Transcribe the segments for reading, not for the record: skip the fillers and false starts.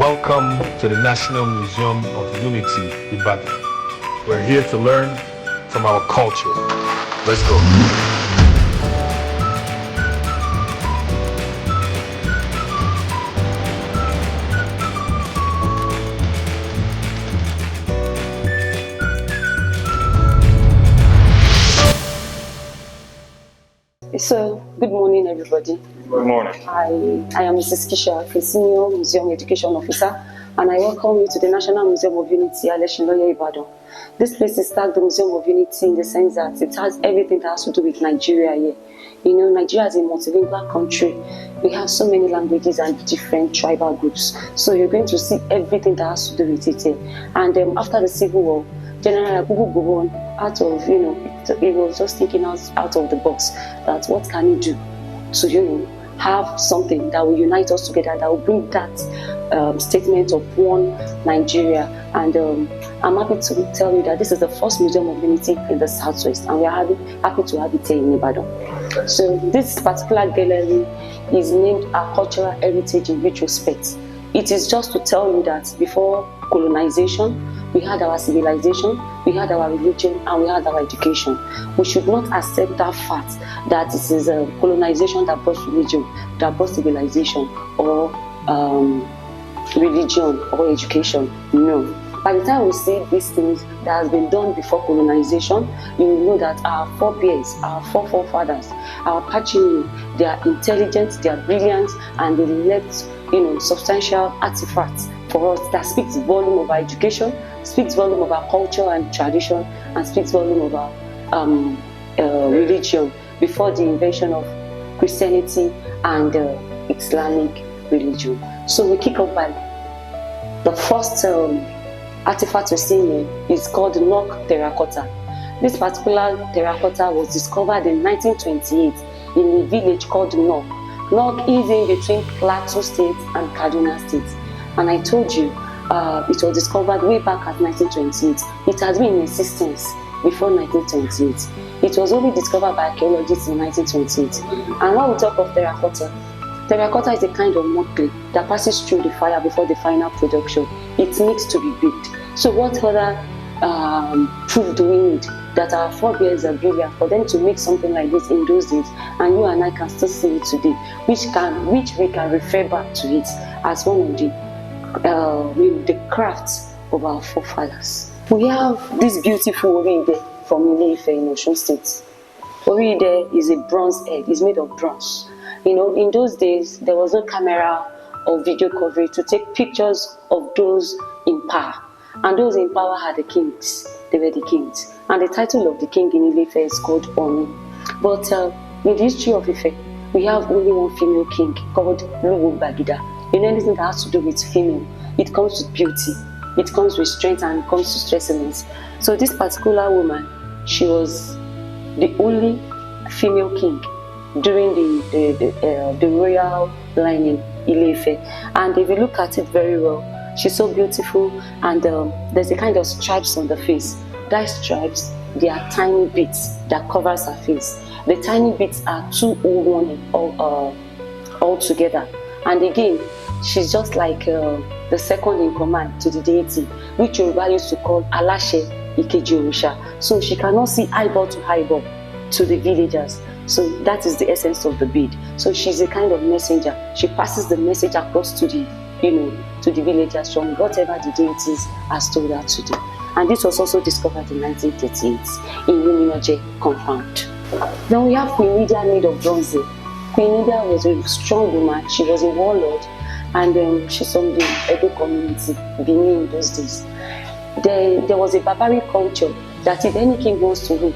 Welcome to the National Museum of Unity Ibadan. We're here to learn from our culture. Let's go. So, good morning, everybody. Good morning. I am Mrs. Kisha, a senior museum education officer, and I welcome you to the National Museum of Unity Aleshinloye Ibadan. This place is tagged the Museum of Unity in the sense that it has everything that has to do with Nigeria here. You know, Nigeria is a multilingual country. We have so many languages and different tribal groups. So you're going to see everything that has to do with it here. And after the Civil War, General Yakubu out of, he was just thinking out of the box that what can he do to, have something that will unite us together, that will bring that statement of one Nigeria. And I'm happy to tell you that this is the first Museum of Unity in the Southwest, and we are happy to have it here in Ibadan. So this particular gallery is named Our Cultural Heritage in Retrospect. It is just to tell you that before colonization, we had our civilization, we had our religion, and we had our education. We should not accept that fact that it is colonization that brought religion, that brought civilization, or religion or education. No. By the time we see these things that has been done before colonization, you will know that our forebears, our forefathers, our patrimony, they are intelligent, they are brilliant, and they left, substantial artifacts for us that speaks volume of our education, speaks volume of our culture and tradition, and speaks volume of our religion before the invention of Christianity and Islamic religion. So we kick off by the first artifact we're seeing here is called Nok terracotta. This particular terracotta was discovered in 1928 in a village called Nok. Nok is in between Plateau State and Kaduna State. And I told you, it was discovered way back at 1928. It has been in existence before 1928. It was only discovered by archaeologists in 1928. And when we talk of terracotta, terracotta is a kind of mud clay that passes through the fire before the final production. It needs to be baked. So what other proof do we need that our forebears are brilliant for them to make something like this in those days, and you and I can still see it today, which we can refer back to it as one of the crafts of our forefathers. We have this beautiful Oride from Ile-Ife in Oyo State. Oride is a bronze head. It's made of bronze. In those days, there was no camera or video coverage to take pictures of those in power. And those in power are the kings. They were the kings. And the title of the king in Ile-Ife is called Oni. But in the history of Ife, we have only one female king called Luwu Bagida. Anything that has to do with female, it comes with beauty, it comes with strength, and it comes with excellence. So this particular woman, she was the only female king during the royal line in Ile-Ife. And if you look at it very well, she's so beautiful, and there's a kind of stripes on the face. Those stripes, they are tiny bits that covers her face. The tiny bits are 201 all together. And again, she's just like the second in command to the deity, which Yoruba used to call Alashe Ikeji Orisha. So she cannot see eyeball to eyeball to the villagers. So that is the essence of the bead. So she's a kind of messenger. She passes the message across to the, to the villagers from whatever the deities has told her to do. And this was also discovered in 1938 in Mumuye compound. Then we have Queen Lydia made of bronze. Queen Lydia was a strong woman. She was a warlord, and she's from the Edo community, Benin in those days. There was a barbaric culture that if any king wants to rule,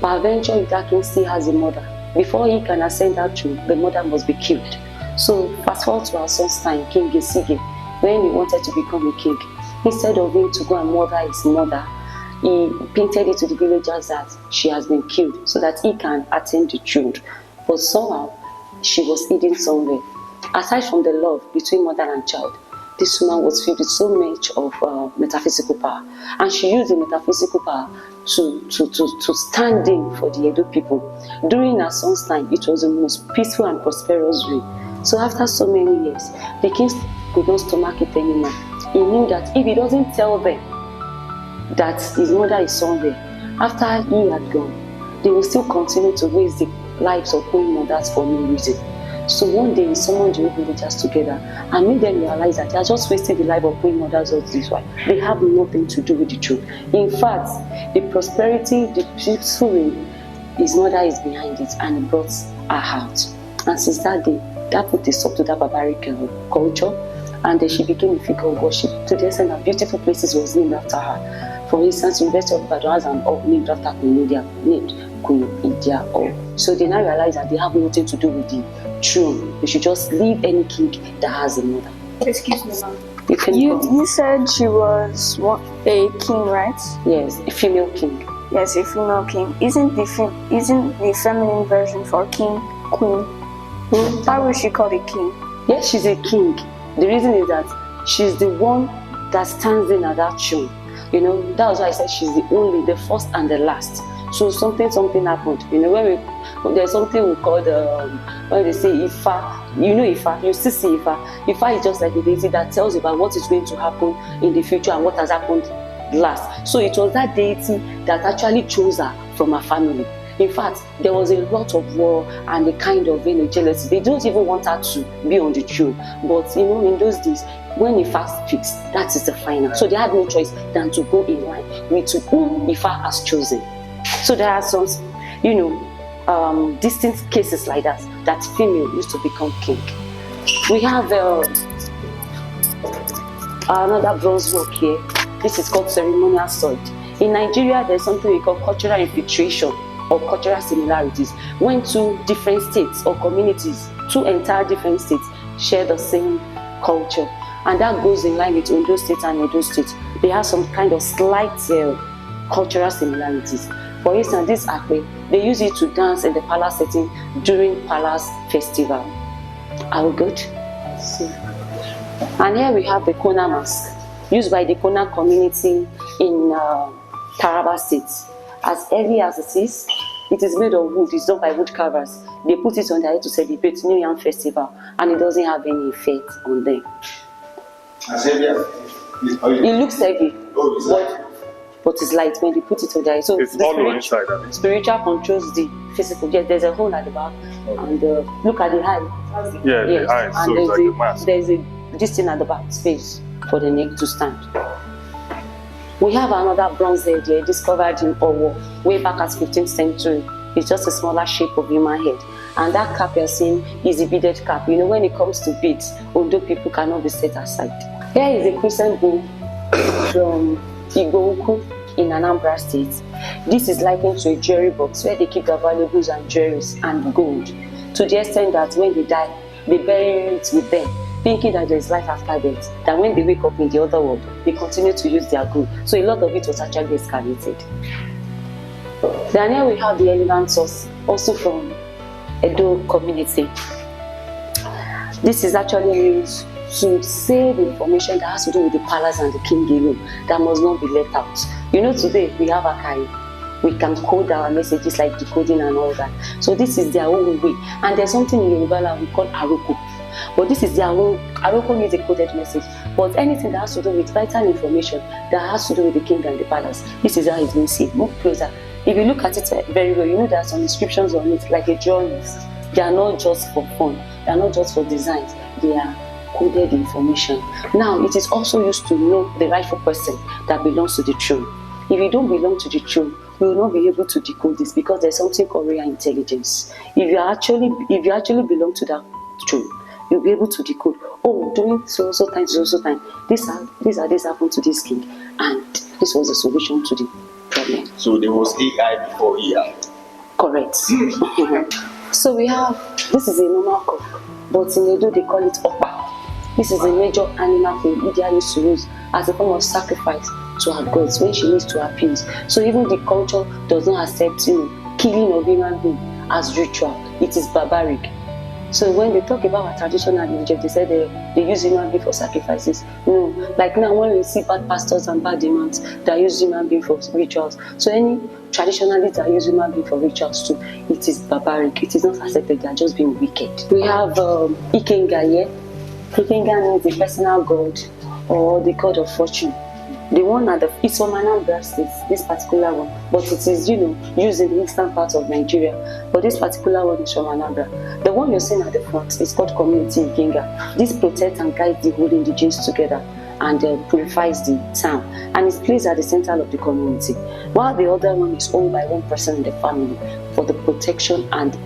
peradventure if that king still has a mother, before he can ascend that throne, the mother must be killed. So fast forward to our son's time, King Gesige, when he wanted to become a king, instead of him to go and murder his mother, he painted it to the villagers that she has been killed so that he can attain the throne. But somehow, she was hidden somewhere. Aside from the love between mother and child, this woman was filled with so much of metaphysical power. And she used the metaphysical power to stand in for the Edo people. During her son's time, it was the most peaceful and prosperous reign. So after so many years, the king could not stomach it anymore. He knew that if he doesn't tell them that his mother is somewhere, after he had gone, they will still continue to waste the lives of Queen mothers for no reason. So one day he summoned the whole villagers together and made them realize that they are just wasting the life of Queen mothers of this wife. They have nothing to do with the truth. In fact, the prosperity, the peaceful reign, his mother is behind it, and he brought her out. And since that day, that put a stop to that barbaric culture, and then she became a figure of worship to the extent that beautiful places was named after her. For instance, University of Ibadan has an hall named after Queen India, named Queen India Hall. So they now realize that they have nothing to do with the throne. They should just leave any king that has a mother. Excuse me, ma'am. You said she was a king, right? Yes, a female king. Yes, a female king. Isn't the feminine version for king, queen? Why was she called a king? Yes, she's a king. The reason is that she's the one that stands in at that throne. You know, that was why I said she's the only, the first and the last. So something happened. You know, when there's something we call when they say Ifa, you know Ifa, you still see Ifa. Ifa is just like a deity that tells you about what is going to happen in the future and what has happened last. So it was that deity that actually chose her from her family. In fact, there was a lot of war and a kind of jealousy. They don't even want her to be on the throne. But you know, in those days, when Ifa speaks, that is the final. So they had no choice than to go in line with whom Ifa has chosen. So there are some, you know, distinct cases like that female used to become king. We have another bronze work here. This is called ceremonial sword. In Nigeria, there's something we call cultural infiltration or cultural similarities. When two different states or communities, two entire different states, share the same culture. And that goes in line with Oyo State and Edo State. They have some kind of slight cultural similarities. For instance, this Ekoi, they use it to dance in the palace setting during palace festival. Are we good? And here we have the Kona mask, used by the Kona community in Taraba State. As heavy as it is made of wood, it's done by wood carvers. They put it on their head to celebrate New Yam Festival, and it doesn't have any effect on them. As heavy as it looks heavy, but it's light when they put it on their head. So it's hollow inside. Spiritual controls the physical. Yes, there's a hole at the back, and look at the eye. Yeah, yes. The eye. And so it's like a mask. There's this thing at the back, space for the neck to stand. We have another bronze head here discovered in Owo, way back at 15th century. It's just a smaller shape of human head. And that cap you're seeing is a beaded cap. You know, when it comes to beads, although people cannot be set aside. Here is a crescent bow from Igbo in Anambra State. This is likened to a jewelry box where they keep their valuables and jewelries and gold, to the extent that when they die, they bury it with them, thinking that there is life after death, that when they wake up in the other world, they continue to use their gold. So a lot of it was actually excavated. Then here we have the elegant sauce, also from Edo community. This is actually used to say the information that has to do with the palace and the king alone, that must not be left out. You know, today we have Ekoi. We can code our messages like decoding and all that. So this is their own way. And there's something in Yoruba we call Aroko. But this is their own. Aroko means a coded message. But anything that has to do with vital information that has to do with the king and the palace, this is how it's been seen. Move closer. If you look at it very well, you know there are some inscriptions on it, like a drawings. They are not just for fun. They are not just for designs. They are coded information. Now, it is also used to know the rightful person that belongs to the throne. If you don't belong to the throne, you will not be able to decode this, because there's something called real intelligence. If you actually belong to that throne, you'll be able to decode. Oh, during so time, this happened to this king, and this was the solution to the problem. So there was AI before AI. Correct. So we have, this is a normal cock, but in Edo they call it Opa. This is a major animal thing Idia used to use as a form of sacrifice to her gods when she needs to appease. So even the culture does not accept, killing of human being as ritual. It is barbaric. So when they talk about our traditional religion, they say they use human being for sacrifices. No, like now when we see bad pastors and bad imams that use human being for rituals. So any traditionalists that use human being for rituals too, it is barbaric. It is not accepted. They are just being wicked. We have Ikenga here Ikenga means the personal god or the god of fortune. The one at it's from Anambra State, this particular one, but it is, used in the eastern part of Nigeria. But this particular one is from Anambra. The one you're seeing at the front is called Community Ikenga. This protects and guides the whole indigenes together and purifies the town, and is placed at the center of the community, while the other one is owned by one person in the family for the protection and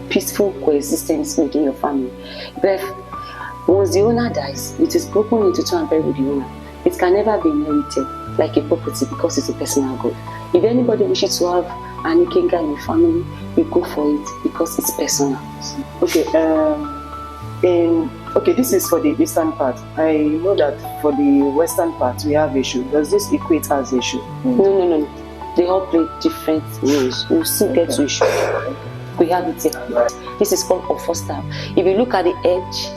peaceful coexistence within your family. But once the owner dies, it is broken into two and buried with the owner. It can never be inherited like a property because it's a personal good. If anybody wishes to have an Ikenga in your family, you go for it because it's personal. Okay, okay, this is for the eastern part. I know that for the western part we have issue. Does this equate as issue? No. They all play different roles. You still get to issue. We have it here. This is called Ofosta. If you look at the edge,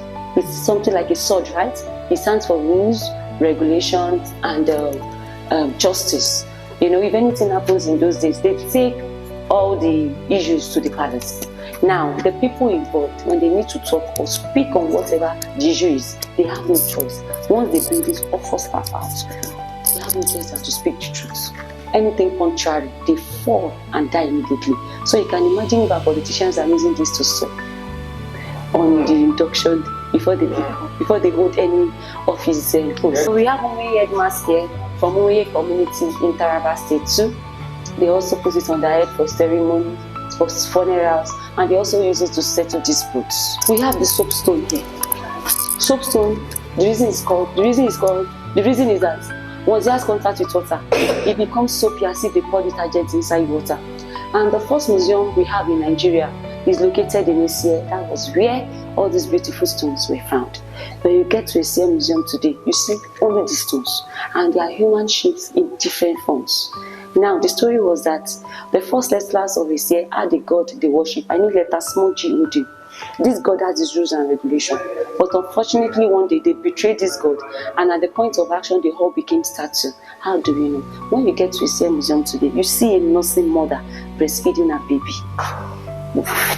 it's something like a sword, right? It stands for rules, regulations, and justice. If anything happens in those days, they take all the issues to the palace. Now, the people involved, when they need to talk or speak on whatever the issue is, they have no choice. Once they bring this offer staff out, they have no choice than to speak the truth. Anything contrary, they fall and die immediately. So you can imagine if our politicians are using this to stop on the induction before they hold any office post. So we have Mumuye headmaster here from Mumuye community in Taraba State too. They also put it on their head for ceremonies, for funerals, and they also use it to settle disputes. We have the soapstone here. Soapstone, the reason is that once it has contact with water, it becomes soapy as if they pour detergent inside water. And the first museum we have in Nigeria is located in Eatery. That was where all these beautiful stones were found. When you get to Eatery Museum today, you see only the stones, and they are human shapes in different forms. Now, the story was that the first settlers of Eatery had a god they worship. I need letter small G-O-D. This god has his rules and regulations. But unfortunately, one day they betrayed this god, and at the point of action, they all became statue. How do we know? When you get to Eatery Museum today, you see a nursing mother breastfeeding her baby.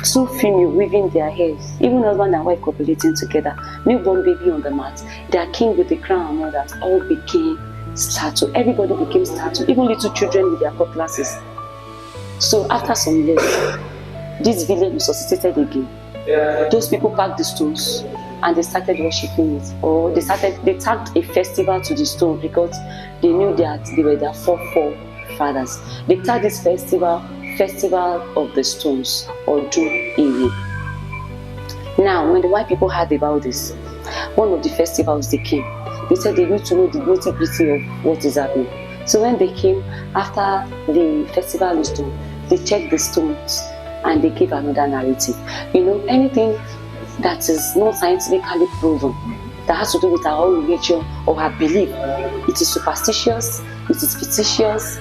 Two female weaving their hairs, even husband and wife copulating together, newborn baby on the mat. Their king with the crown and all that all became statue. Everybody became statue, even little children with their cutlasses. So after some years, this village resuscitated again. Those people packed the stones and they started worshipping it, or they tagged a festival to the stone because they knew that they were their forefathers. They tagged this festival of the stones, or Eatery. Now, when the white people heard about this, one of the festivals they came, they said they need to know the nitty-gritty of what is happening. So when they came after the festival is done, they checked the stones and they gave another narrative. Anything that is not scientifically proven, that has to do with our own religion or our belief, it is superstitious, it is fictitious,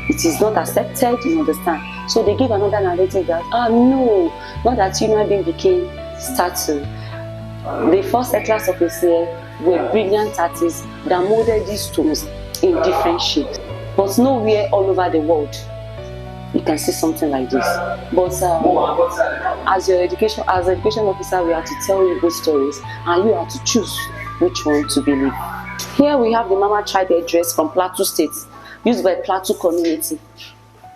it is not accepted, you understand? So they give another narrative that, no, not that human being became statue. The first settlers of Eatery were brilliant artists that molded these stones in different shapes. But nowhere all over the world you can see something like this. But as an education officer, we have to tell you good stories, and you have to choose which one to believe. Here we have the Mama Tribe dress from Plateau State, used by Plateau community.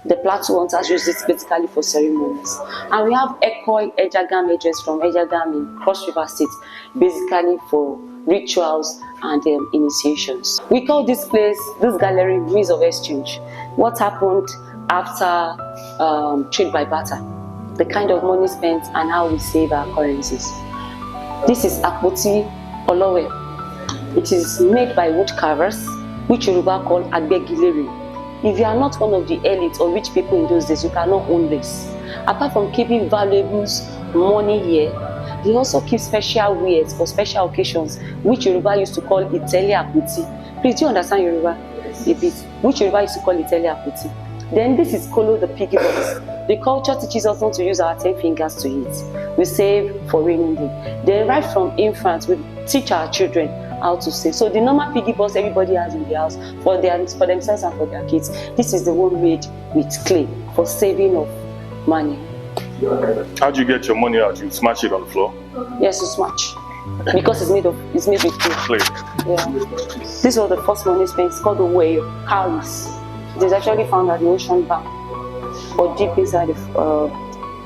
The Plateau hunters use it basically for ceremonies. And we have Ekoi Ejagam dress from Ejagam in Cross River State, basically for rituals and initiations. We call this gallery Means of Exchange. What happened after trade by barter, the kind of money spent and how we save our currencies. This is Apoti Olowe. It is made by wood carvers, which Yoruba call Agbegileri. If you are not one of the elite or rich people in those days, you cannot own this. Apart from keeping valuables, money here, they also keep special wares for special occasions, which Yoruba used to call Itele Apoti. Please, do you understand Yoruba a bit? Which Yoruba used to call Itele Apoti. Then this is Kolo the piggy box. The culture teaches us not to use our 10 fingers to eat. We save for raining day. Then right from infants, we teach our children how to save. So the normal piggy box everybody has in the house for themselves and for their kids. This is the one made with clay for saving of money. How do you get your money out? You smash it on the floor? Yes, you smash. because it's made with clay. Yeah. This was the first money spent. It's called Oyo, cowries. It is actually found at the ocean bank or deep inside the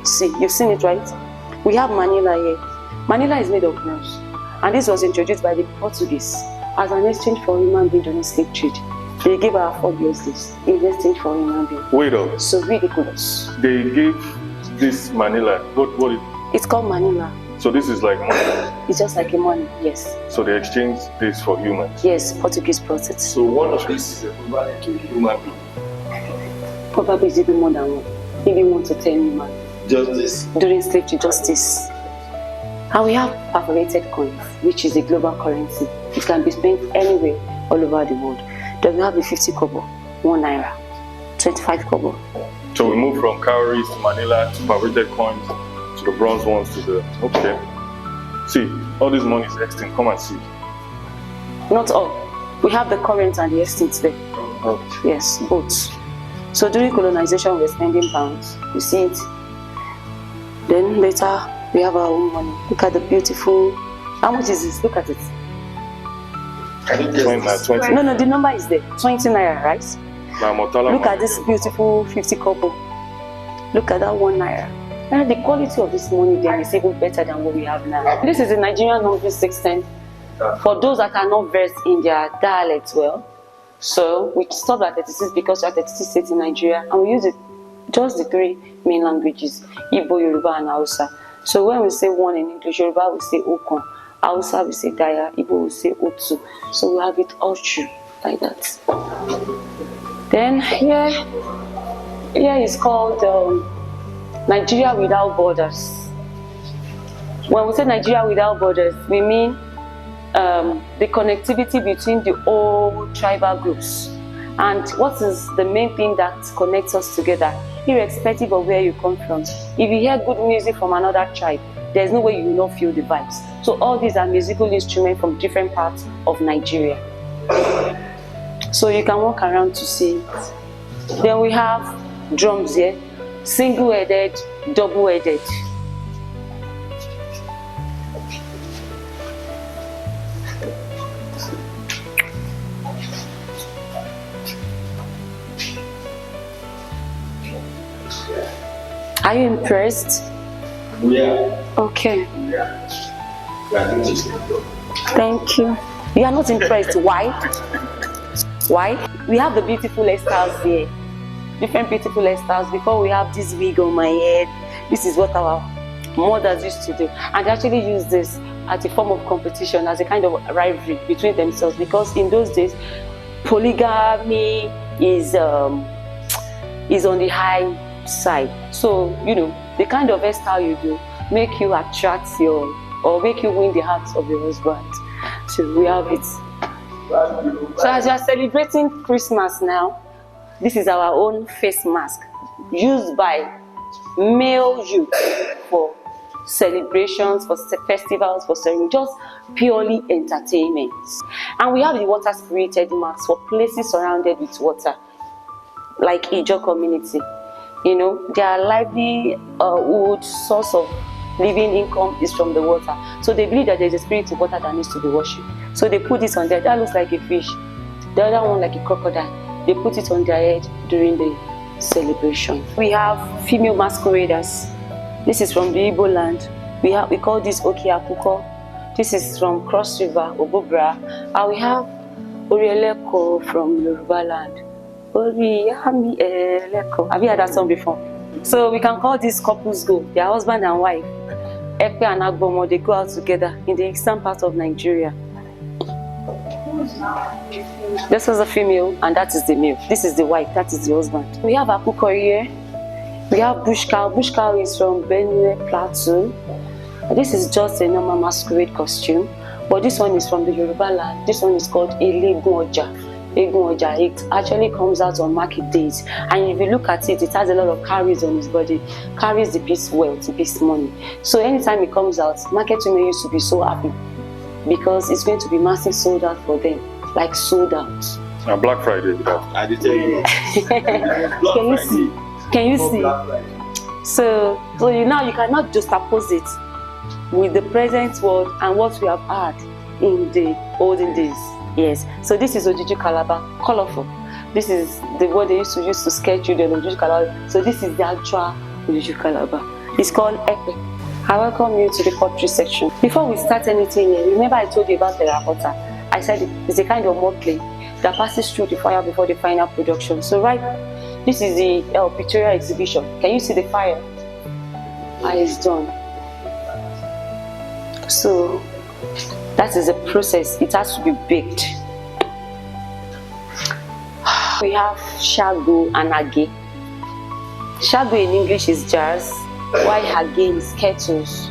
sea. You've seen it, right? We have Manila here. Manila is made of bronze, and this was introduced by the Portuguese as an exchange for human being during slave trade. They gave our forebears this in exchange for human being. Wait up. So ridiculous. They gave this Manila. What? It's called Manila. So this is like money. It's just like a money, yes. So they exchanged this for humans. Yes, Portuguese brought it. So one of this is equivalent to a human being. Probably it's even more than one, maybe 1 to 10 human. Justice. During slavery justice. And we have perforated coins, which is a global currency. It can be spent anywhere all over the world. Then we have the 50 kobo, 1 naira, 25 kobo. So we move from cowries to Manila to perforated coins to the bronze ones to the... Okay. See, all this money is extinct. Come and see. Not all. We have the current and the extinct there. Oh. Yes, both. So during colonization, we're spending pounds. You see it. Then later, we have our own money. Look at the beautiful... How much is this? Look at it. 20. No, the number is there. 20 naira, right? Look at this beautiful 50 kobo. Look at that 1 naira. And the quality of this money then is even better than what we have now. This is the Nigerian numbering system for those that are not versed in their dialects well. So we stopped at 36 because we are 36 states in Nigeria, and we use it just the 3 main languages: Igbo, Yoruba, and Hausa. So when we say one in English, Yoruba we say Okon, Hausa we say Daya, Igbo we say Otu. So we have it all true like that. Then here is called Nigeria without borders. When we say Nigeria without borders, we mean the connectivity between the old tribal groups. And what is the main thing that connects us together, irrespective of where you come from? If you hear good music from another tribe, there's no way you will not feel the vibes. So all these are musical instruments from different parts of Nigeria. So you can walk around to see it. Then we have drums here, single-headed, double-headed. Are you impressed? Yeah. Okay. Yeah. Thank you. You are not impressed. Why? Why? We have the beautiful hairstyles here. Different beautiful hairstyles. Before we have this wig on my head. This is what our mothers used to do. And they actually use this as a form of competition, as a kind of rivalry between themselves. Because in those days, polygamy is on the high side. So, you know, the kind of hairstyle you do make you attract or make you win the hearts of your husband. So we have it. So as you are celebrating Christmas now, this is our own face mask used by male youth for celebrations, for festivals, for ceremonies, just purely entertainment. And we have the water spirited masks for places surrounded with water, like Ijo community. You know, their livelihood source of living income is from the water. So they believe that there's a spirit of water that needs to be worshipped. So they put this on there. That looks like a fish. The other one like a crocodile. They put it on their head during the celebration. We have female masqueraders. This is from the Igbo land. We call this Okiakuko. This is from Cross River, Obobra. And we have Orieleko from Yoruba land. Have you heard that song before? So we can call these couples go, their husband and wife. Ekoi and Agbomo, they go out together in the eastern part of Nigeria. This is the female and that is the male. This is the wife, that is the husband. We have Akuko here. We have Bush cow. Bush cow is from Benue Plateau. This is just a normal masquerade costume. But this one is from the Yoruba land. This one is called Elegunja. It actually comes out on market days, and if you look at it, it has a lot of cowries on his body, carries the piece wealth, the piece money. So anytime it comes out, market women used to be so happy because it's going to be massive sold out for them, like sold out. Now Black Friday, I did tell you. Can you see? Can you see? So you now you cannot juxtapose it with the present world and what we have had in the olden days. Yes, so this is Ojiji Calabar, colorful. This is the word they used to use to scare children, Ojiji Calabar. So this is the actual Ojiji Calabar. It's called Ekoi. I welcome you to the pottery section. Before we start anything here, remember I told you about terracotta. I said it's a kind of mud clay that passes through the fire before the final production. So right, this is the pictorial exhibition. Can you see the fire? It's done. So that is the process. It has to be baked. We have shago and age. Shago in English is jars, while age is kettles.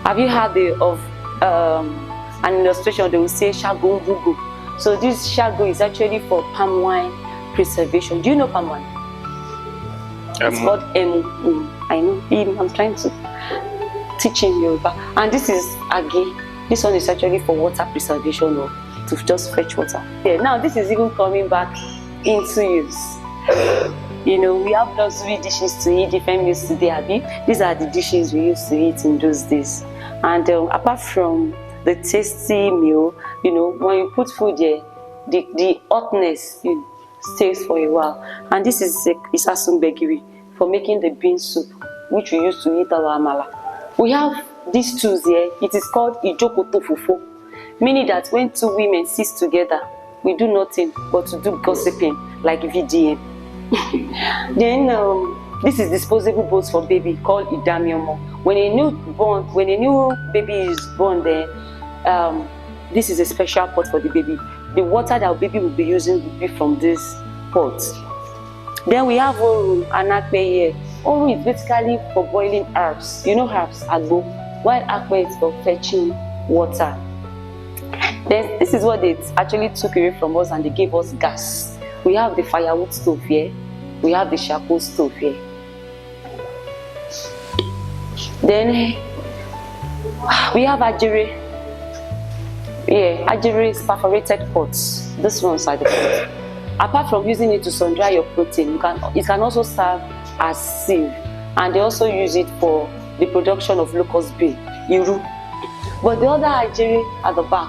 Have you heard of an illustration? They will say shago ngugu. So this shago is actually for palm wine preservation. Do you know palm wine? It's called emu. I know. I'm trying to teach him Yoruba. And this is age. This one is actually for water preservation or to just fetch water. Yeah, now this is even coming back into use. You know, we have luxury dishes to eat, different meals today, Abi. These are the dishes we used to eat in those days. And apart from the tasty meal, you know, when you put food there, the hotness stays for a while. And this is Isasun Begiri for making the bean soup, which we used to eat our Amala. We have these tools here. It is called Ijokoto Fufo, meaning that when two women sit together, we do nothing but to do gossiping like VDM. Then this is disposable bowls for baby called Idamiomo. When a new baby is born, then this is a special pot for the baby. The water that baby will be using will be from this pot. Then we have Oru and Akpe here. Oru is basically for boiling herbs. You know herbs, agbo, while Akpe is for fetching water. Then this is what they actually took away from us and they gave us gas. We have the firewood stove here. We have the charcoal stove here. Then we have Ajere. Yeah, Ajere is perforated pots. This one's are the pots. Apart from using it to sun dry your protein, it can also serve as sieve, and they also use it for the production of locust bean, Iru. But the other Ajere at the back,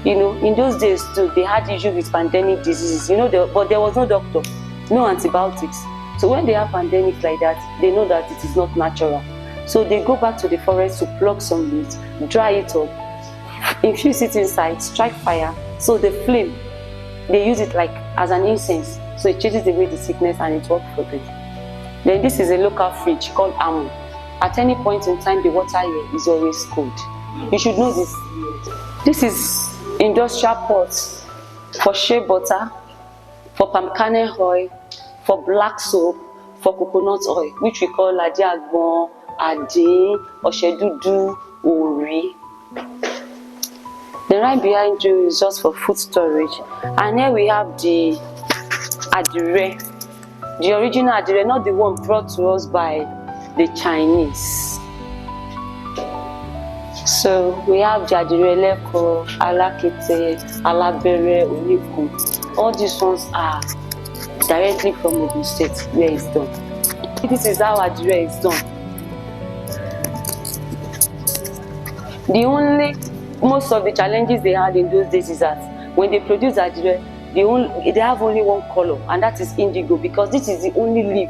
you know, in those days too, they had issues with pandemic diseases, you know, but there was no doctor, no antibiotics. So when they have pandemics like that, they know that it is not natural. So they go back to the forest to pluck some leaves, dry it up, infuse it inside, strike fire. So the flame, they use it like as an incense. So it chases away the sickness and it works for them. Then this is a local fridge called Amu. At any point in time, the water here is always cold. You should know this. This is industrial pots for shea butter, for palm kernel oil, for black soap, for coconut oil, which we call Ladi Agbon, Adi, Oshedudu, Ori. The right behind you is just for food storage. And here we have the Adire. The original Adire, not the one brought to us by the Chinese. So we have the Adire Leko, Alakete, Alabere, Oniku. All these ones are directly from Oyo State where it's done. This is how Adire is done. Most of the challenges they had in those days is that when they produce Adire, they have only one color, and that is indigo, because this is the only leaf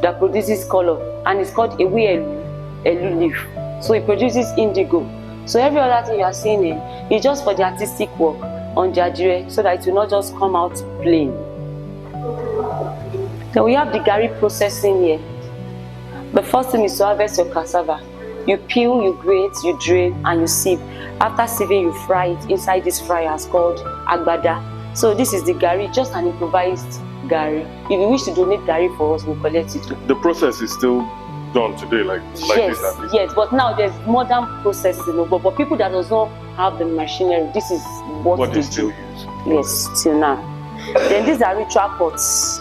that produces color, and it's called Elu leaf. So it produces indigo. So every other thing you are seeing here is just for the artistic work on the Adire, so that it will not just come out plain. Then we have the Gari processing here. The first thing is to harvest your cassava. You peel, you grate, you drain, and you sieve. After sieving, you fry it inside this fryers called Agbada. So this is the Gari, just an improvised Gari. If you wish to donate Gari for us, we'll collect it. The process is still done today, like yes, this and this. Yes, but now there's modern processing. But people that does not have the machinery, this is what they still do. use. Yes, till now. Then these are ritual pots.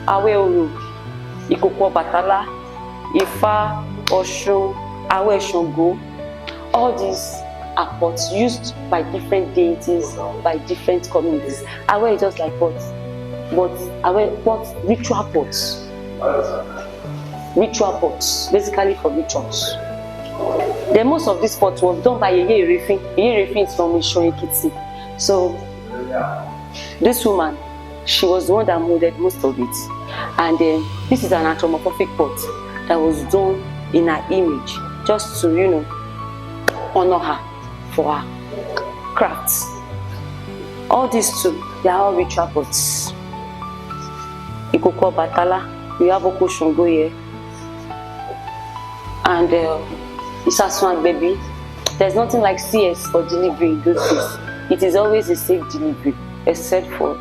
Awe Oru, Ikoko Batala, Ifa, Oshun, Awe Shongo. All these are pots used by different deities, by different communities. Awe is just like pots, but Awe pots, ritual pots. Ritual pots, basically for rituals. Then most of this pot was done by Yeye Irefin. Yeye Irefin is from Ishoekiti. So this woman, she was the one that molded most of it. And this is an anthropomorphic pot that was done in her image, just to, you know, honor her for her crafts. All these two, they are all ritual pots. Ikoko Batala, we have Oko Shongo here. And Isaswan baby. There's nothing like CS for delivery in those days. It is always a safe delivery, except for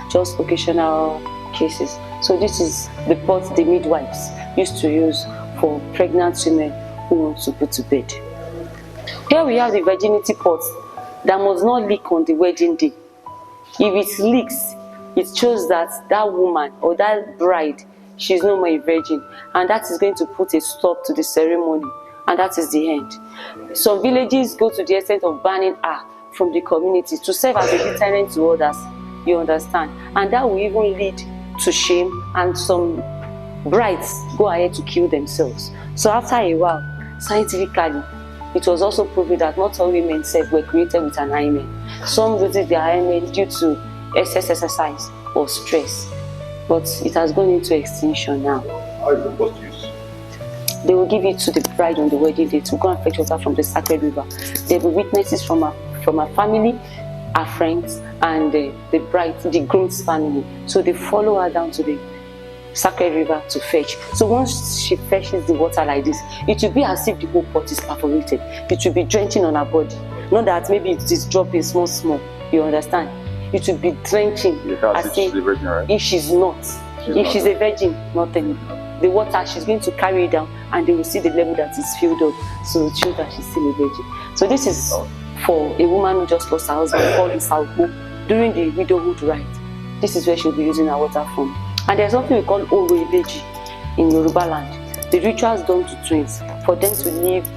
just occasional cases. So this is the pot the midwives used to use for pregnant women who want to put to bed. Here we have the virginity pot that must not leak on the wedding day. If it leaks, it shows that that woman or that bride, she's no more a virgin, and that is going to put a stop to the ceremony, and that is the end. Some villages go to the extent of banning her from the community to serve as a deterrent to others, you understand, and that will even lead to shame, and some brides go ahead to kill themselves. So after a while, scientifically, it was also proven that not all women were created with an hymen. Some lose their hymen due to excess exercise or stress, but it has gone into extinction now. How is the pot used? They will give it to the bride on the wedding day to go and fetch water from the sacred river. There will be witnesses from her family, her friends, and the bride, the groom's family. So they follow her down to the sacred river to fetch. So once she fetches the water like this, it will be as if the whole pot is perforated. It will be drenching on her body. Not that maybe it is dropping small, you understand? It will be drenching as if she's a virgin, right? if she's not. If she's a virgin, nothing. The water, she's going to carry it down, and they will see the level that is filled up. So it shows that she's still a virgin. So this is for a woman who just lost her husband, called Isauko, during the widowhood rite. This is where she'll be using her water from. And there's something we call Oro Ibeji in Yoruba land. The rituals done to twins for them to live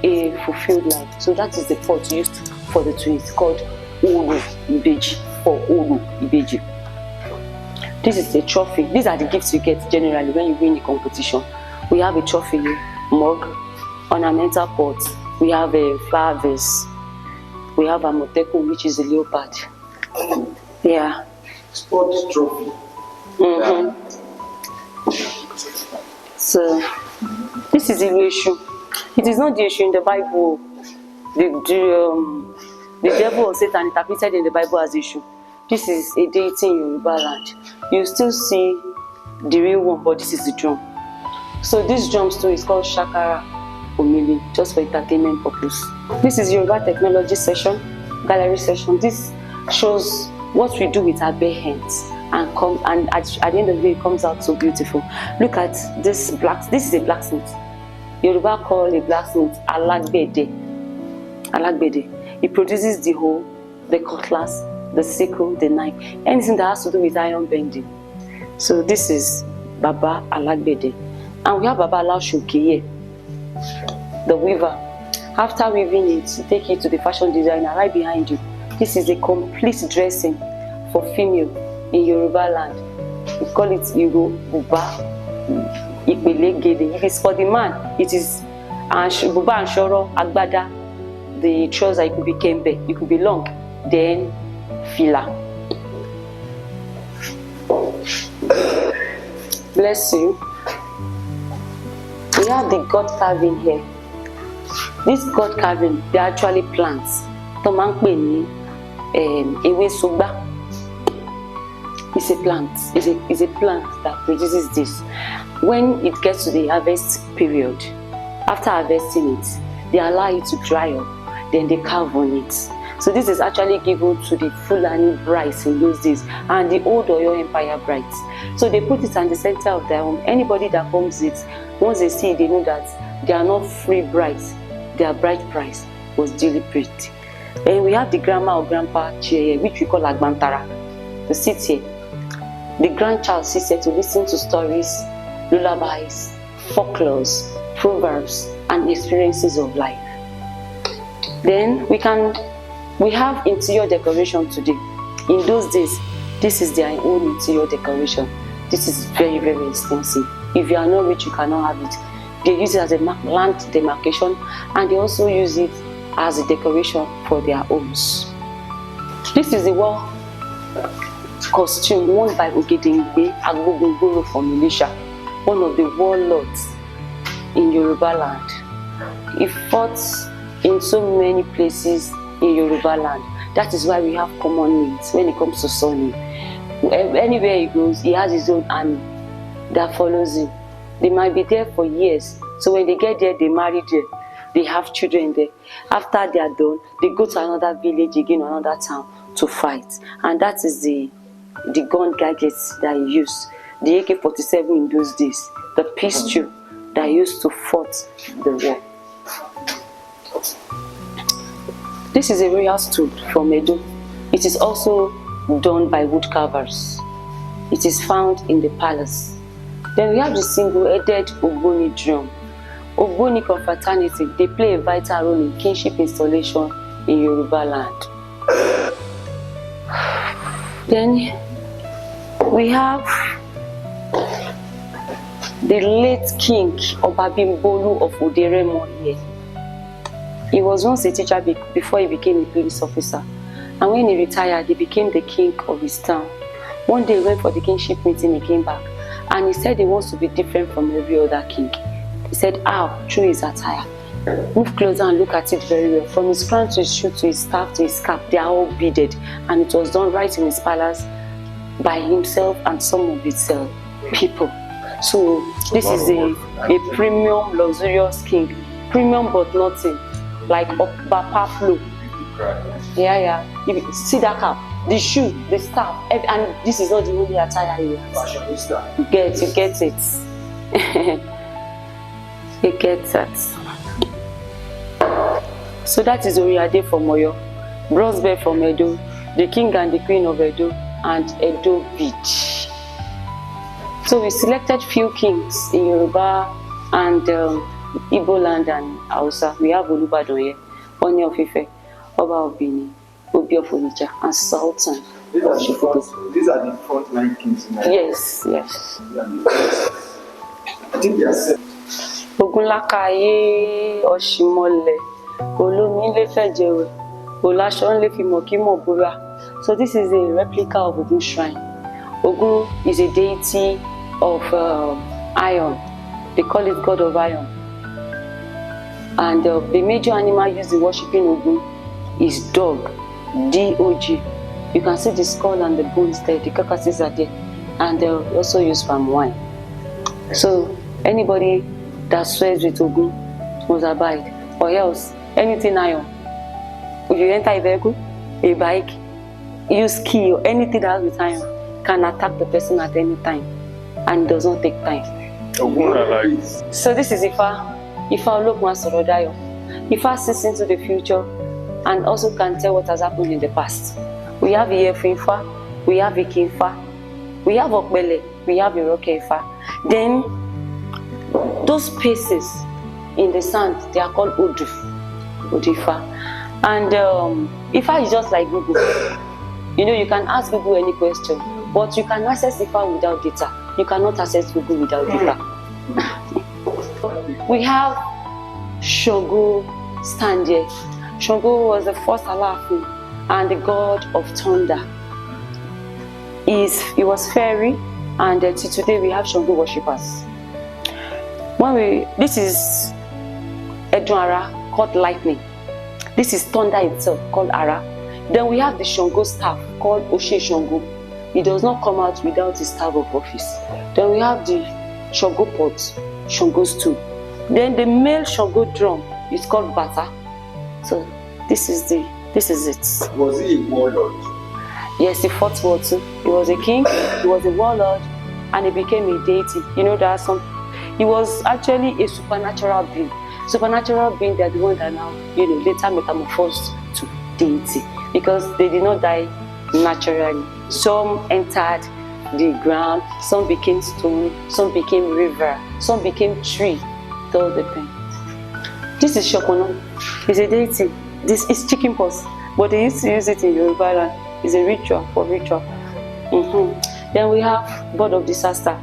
a fulfilled life. So that is the pot used for the twins, called Oro Ibeji or Oro Ibeji. This is a trophy. These are the gifts you get generally when you win a competition. We have a trophy mug, ornamental pot. We have a flower vase. We have a moteko, which is a leopard. Yeah. Sports trophy. Mm-hmm. So this is the issue. It is not the issue in the Bible. The devil or Satan interpreted in the Bible as issue. This is a deity in Yoruba land. You still see the real one, but this is the drum. So this drum too is called Shakara Omili, just for entertainment purpose. This is Yoruba technology session, gallery session. This shows what we do with our bare hands, and at the end of the day, it comes out so beautiful. Look at this this is a blacksmith. Yoruba call a blacksmith Alagbede. Alagbede. It produces the hoe, the cutlass, the sickle, the knife, anything that has to do with iron bending. So this is Baba Alagbede. And we have Baba Ladoke here, the weaver. After weaving it, take it to the fashion designer right behind you. This is a complete dressing for female in Yoruba land. We call it Igbo, Buba, Ipelegede. If it's for the man, it is Buba and Shoro, Agbada. The trouser, it could be kembe, it could be long, then fila. Bless you. We have the god carving here. This god carving, they are actually plants. Ewe sugba. It's a plant. It's a plant that produces this. When it gets to the harvest period, after harvesting it, they allow it to dry up. Then they carve on it. So this is actually given to the Fulani brides in those days and the old Oyo Empire brides. So they put it at the center of their home. Anybody that comes it, once they see it, they know that they are not free brides. Their bride price was duly paid. And we have the grandma or grandpa chair, which we call Agbantara, to sit here. The grandchild sits here to listen to stories, lullabies, folklores, proverbs, and experiences of life. Then we have interior decoration today. In those days, this is their own interior decoration. This is very, very expensive. If you are not rich, you cannot have it. They use it as a land demarcation, and they also use it as a decoration for their homes. This is the war costume worn by Ogedengbe Agbogboro from Militia, one of the warlords in Yoruba land. He fought in so many places in Yoruba land. That is why we have common names when it comes to surname. Anywhere he goes, he has his own army that follows him. They might be there for years. So when they get there, they marry there. They have children there. After they are done, they go to another village again, another town to fight. And that is the gun gadgets that he used. The AK-47 in those days. The pistol that he used to fight the war. This is a royal stool from Edo. It is also done by wood carvers. It is found in the palace. Then we have the single-headed Ogboni drum. Ogboni confraternity, they play a vital role in kinship installation in Yoruba land. Then we have the late King Obabimbolu of Oderemo here. He was once a teacher before he became a police officer. And when he retired, he became the king of his town. One day he went for the kingship meeting, he came back. And he said he wants to be different from every other king. He said, how? Through his attire. Move closer and look at it very well. From his crown to his shoe to his staff to his cap, they are all beaded. And it was done right in his palace by himself and some of his people. So this is a premium, luxurious king. Premium but nothing. Like Bapa Flo. Yeah. You see that cap, the shoe, the staff, and this is not the only attire he has. You get it. You get that. So that is Oriade from Oyo, Bronze Bear from Edo, the king and the queen of Edo, and Edo Beach. So we selected few kings in Yoruba and Igbo land and Hausa. We have Olubadan here, Oni of Ife, Oba of Benin, Obi of Onitsha, and Sultan. These are the frontline kings. Yes. I think they are set. Ogunlakaye Oshimole, Olomi le fejewe, Olashon le fimokimo bura. So this is a replica of Ogun shrine. Ogun is a deity of iron. They call it God of Iron. And the major animal used in worshipping Ogun is dog, D-O-G. You can see the skull and the bones there, the carcasses are there. And they also use palm wine. So anybody that swears with Ogun must abide. Or else, anything iron. If you enter a vehicle, a bike, use key or anything that has with iron, can attack the person at any time. And it does not take time. So this is Ifa Olokun Asorodayo. Ifa sees into the future and also can tell what has happened in the past. We have Iyefu Ifa, we have Ike Ifa, we have Okbele, we have Iroke Ifa. Then those spaces in the sand, they are called Odifa. And Ifa is just like Google. You know, you can ask Google any question, but you can access Ifa without data. You cannot access Google without data. We have Shogo stand here. Shogo was the first Alaafin and the god of thunder. He was fairy, and till today we have Shogo worshippers. This is Edunara called lightning. This is thunder itself called Ara. Then we have the Shogo staff called Oshe Shogo. He does not come out without his staff of office. Then we have the Shogo pot, Shogo stool. Then the male Shogo drum is called Bata. So this is it. Was he a warlord? Yes, he fought war too. He was a king, he was a warlord, and he became a deity. You know, there are some. He was actually a supernatural being. Supernatural being, they're the ones that now, later metamorphosed to deity because they did not die naturally. Some entered the ground, some became stone, some became river, some became tree. It all depends. This is Shokono. It's a deity. This is chicken pox, but they used to use it in Yoruba land. It's a ritual for ritual. Then we have God of disaster.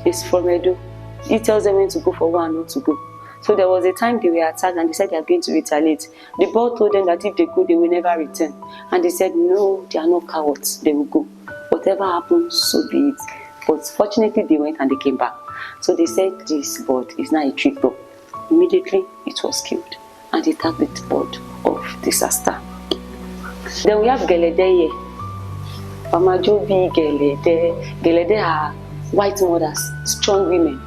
It's from Edo. he tells them when to go for war and not to go. So there was a time they were attacked and they said they are going to retaliate. The boy told them that if they go, they will never return. And they said, no, they are not cowards, they will go. Whatever happens, so be it. But fortunately, they went and they came back. So they said this bird is not a trick bird. Immediately, it was killed. And they tagged it bird of disaster. Then we have Gelede here. Pamajobi, Gelede. Gelede are white mothers, strong women.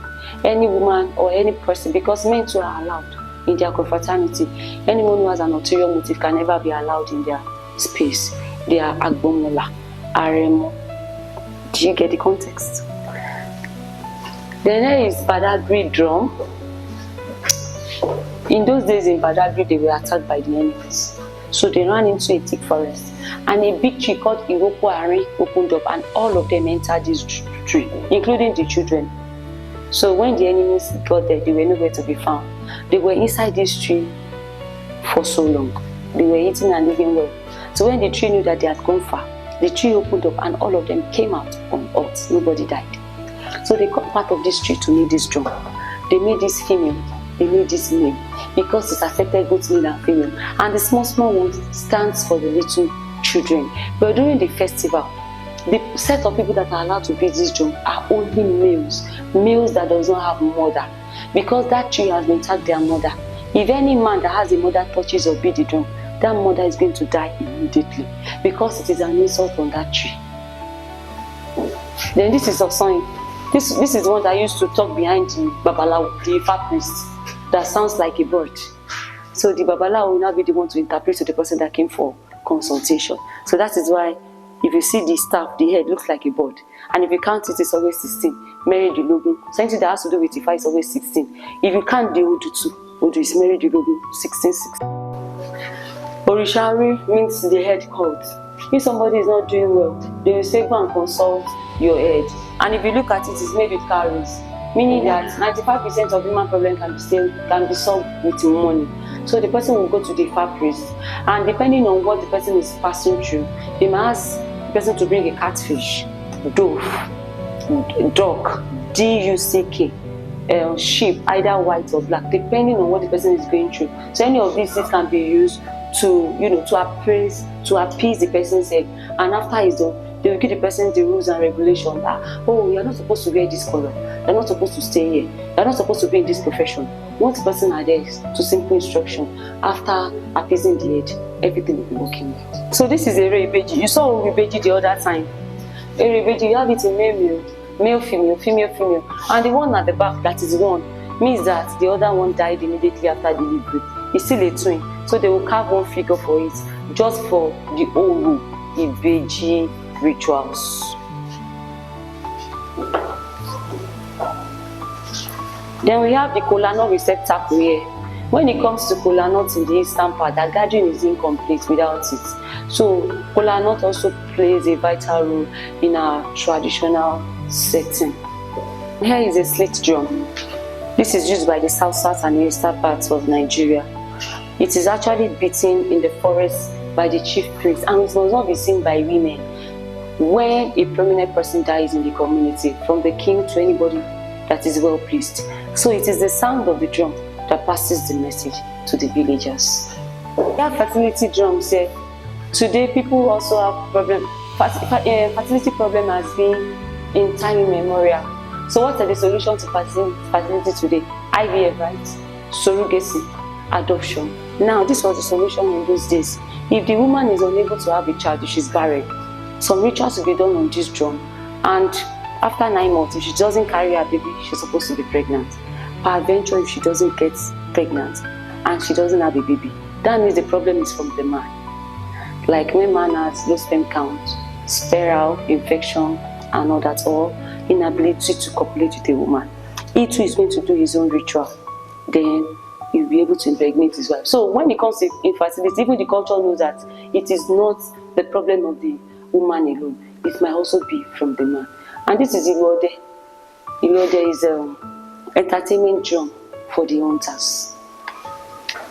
Any woman or any person, because men too are allowed in their confraternity. Anyone who has an ulterior motive can never be allowed in their space. They are Agbomola, Aremo. Do you get the context? Then there is Badagry drum. In those days in Badagry, they were attacked by the enemies. So they ran into a thick forest. And a big tree called Iroko Are opened up and all of them entered this tree, including the children. So when the enemies got there, they were nowhere to be found. They were inside this tree for so long. They were eating and living well. So when the tree knew that they had gone far, the tree opened up and all of them came out on earth. Nobody died. So they got part of this tree to make this drum. They made this female. They made this male. Because it's affected both male and female. And the small one stands for the little children. But during the festival, the set of people that are allowed to beat this drum are only males. Males that does not have mother. Because that tree has been tagged their mother. If any man that has a mother touches or beat the drum, that mother is going to die immediately. Because it is an insult on that tree. Then this is a sign. This is the one that used to talk behind the Babalawo, the Ifa priest, that sounds like a bird. So the Babalawo will now be the one to interpret to the person that came for consultation. So that is why if you see the staff, the head looks like a bird. And if you count it, it's always 16. Mary the logo. Something that has to do with Ifa is always 16. If you count the Odu too, Odu is Mary the logo, 16. Orishari means the head cult. If somebody is not doing well, they will say go and consult your head. And if you look at it, it's made with calories, meaning that 95% of human problem can be solved with money. So the person will go to the far priest, and depending on what the person is passing through, they might ask the person to bring a catfish, dove, duck, duck, sheep, either white or black, depending on what the person is going through. So any of these things can be used to appease the person's head, and after it's done, they will give the person the rules and regulations that, oh, you're not supposed to wear this color, you're not supposed to stay here, you're not supposed to be in this profession. Once the person adheres to simple instruction, after appeasing the head, everything will be working well. So this is a Ibeji. You saw Ibeji the other time. A Ibeji, you have it in male, female, female, and the one at the back that is one means that the other one died immediately after delivery. It's still a twin, so they will carve one figure for it, just for the Oru Ibeji rituals. Then we have the kola nut receptacle here. When it comes to kola nut in the eastern part, the gathering is incomplete without it. So kola nut also plays a vital role in our traditional setting. Here is a slit drum. This is used by the south and eastern parts of Nigeria. It is actually beaten in the forest by the chief priest, and it must not be seen by women. When a prominent person dies in the community, from the king to anybody that is well pleased. So it is the sound of the drum that passes the message to the villagers. We have fertility drums here. Today people also have problem. Fertility problem has been in time immemorial. So what are the solutions to fertility today? IVF, right? Surrogacy, adoption. Now this was the solution in those days. If the woman is unable to have a child, if she's barren, some rituals will be done on this drum, and after 9 months, if she doesn't carry her baby, she's supposed to be pregnant. Peradventure, if she doesn't get pregnant and she doesn't have a baby, that means the problem is from the man. Like when man has low sperm count, sterile infection and all that, or inability to copulate with a woman, he too is going to do his own ritual. Then he'll be able to impregnate his wife. So when it comes to infertility, even the culture knows that it is not the problem of the woman alone. It might also be from the man. And this is Ilode. Ilode is entertainment drum for the hunters.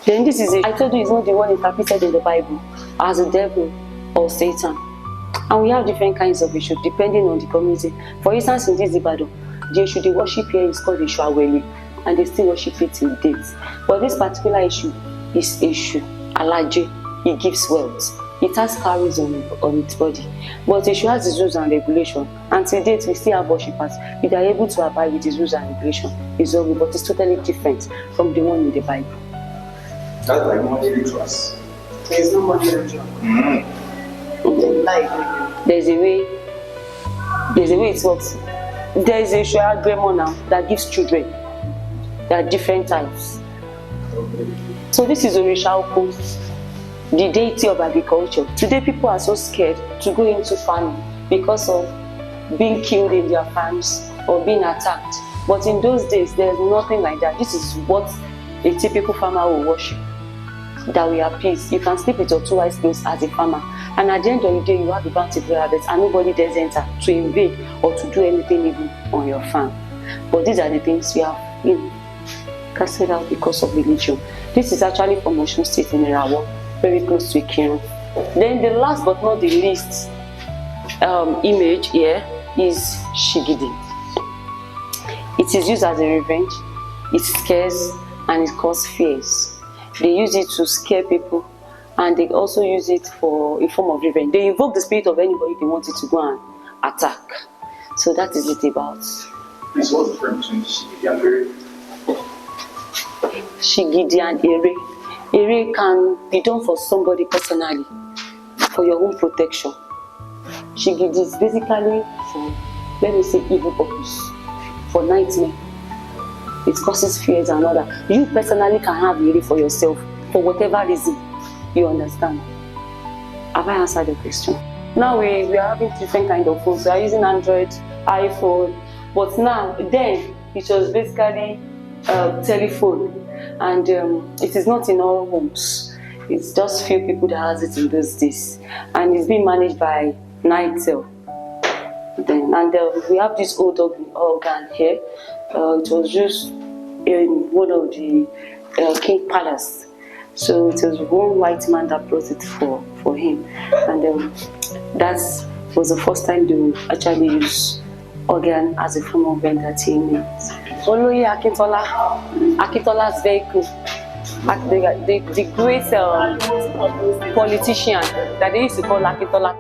Then this is I told you it's not the one interpreted in the Bible as a devil or Satan. And we have different kinds of issues depending on the community. For instance, in this Ibadan, The issue they worship here is called Ishu Awele, and they still worship it till date. But this particular issue is Ishu Alaje. It gives wealth. It has calories on its body. But Ishu has its rules and regulation. And to date, we still have worshippers. If they are able to abide with its rules and regulation, it's all good, but it's totally different from the one in the Bible. That's like money rituals. There's no money ritual. There's a way it works. There is a Shoya Gremo now that gives children. There are different types. So this is Orisha Oko, the deity of agriculture. Today people are so scared to go into farming because of being killed in their farms or being attacked. But in those days, there's nothing like that. This is what a typical farmer will worship. That we are peace. You can sleep with your two eyes closed as a farmer. And at the end of the day, you have a bountiful harvest and nobody dares enter to invade or to do anything evil on your farm. But these are the things we have casted out because of religion. This is actually from Oyo State in Irawo, very close to Ekoi. Then the last but not the least image here is Shigidi. It is used as a revenge, it scares and it causes fears. They use it to scare people and they also use it for a form of revenge. They invoke the spirit of anybody they wanted to go and attack. So that is it about. This was the difference between Shigidi and Ere. Shigidi and Ere. Ere can be done for somebody personally, for your own protection. Shigidi is basically for, let me say, evil purpose, for nightmare. It causes fears and all that. You personally can have Ere for yourself, for whatever reason. You understand? Have I answered the question? Now we are having different kind of phones. We are using Android, iPhone, but now then it was basically telephone, and it is not in all homes. It's just few people that has it in those days, and it's being managed by Nitel. Then we have this old organ here. It was used in one of the King Palace. So it was one white man that brought it for him, and that was the first time they actually use organ as a form of entertainment. Oloye Akintola's vehicle, the great politician that they used to call Akintola.